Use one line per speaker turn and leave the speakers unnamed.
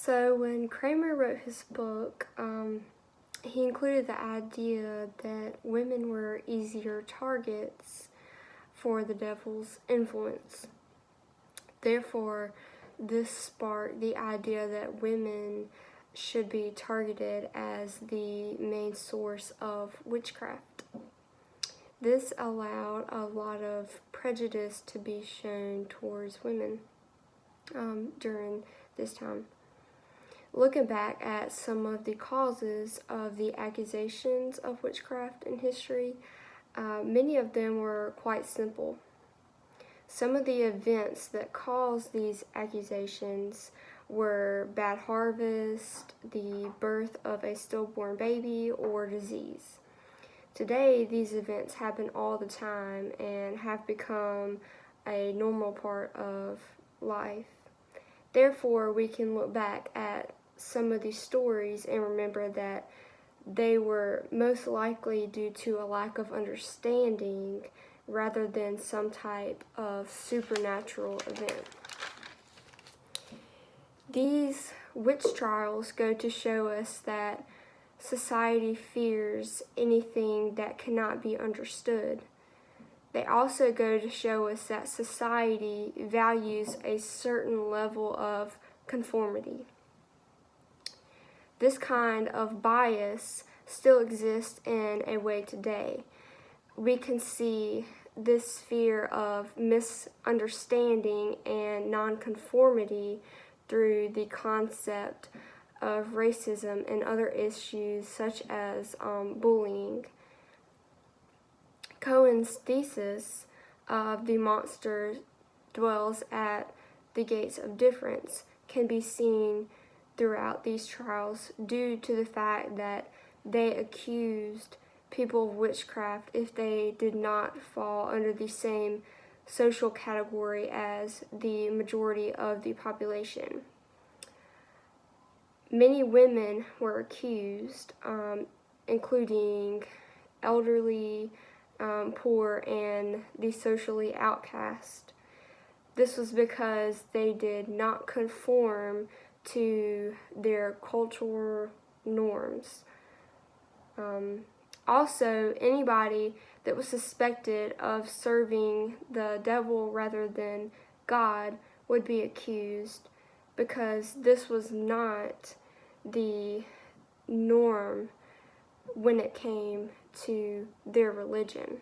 So when Kramer wrote his book, he included the idea that women were easier targets for the devil's influence. Therefore, this sparked the idea that women should be targeted as the main source of witchcraft. This allowed a lot of prejudice to be shown towards women during this time. Looking back at some of the causes of the accusations of witchcraft in history, many of them were quite simple. Some of the events that caused these accusations were bad harvest, the birth of a stillborn baby, or disease. Today, these events happen all the time and have become a normal part of life. Therefore, we can look back at some of these stories and remember that they were most likely due to a lack of understanding rather than some type of supernatural event. These witch trials go to show us that society fears anything that cannot be understood. They also go to show us that society values a certain level of conformity. This kind of bias still exists in a way today. We can see this fear of misunderstanding and nonconformity through the concept of racism and other issues such as bullying. Cohen's thesis of the monster dwells at the gates of difference can be seen throughout these trials due to the fact that they accused people of witchcraft if they did not fall under the same social category as the majority of the population. Many women were accused, including elderly, poor, and the socially outcast. This was because they did not conform to their cultural norms. Also, anybody that was suspected of serving the devil rather than God would be accused because this was not the norm when it came to their religion.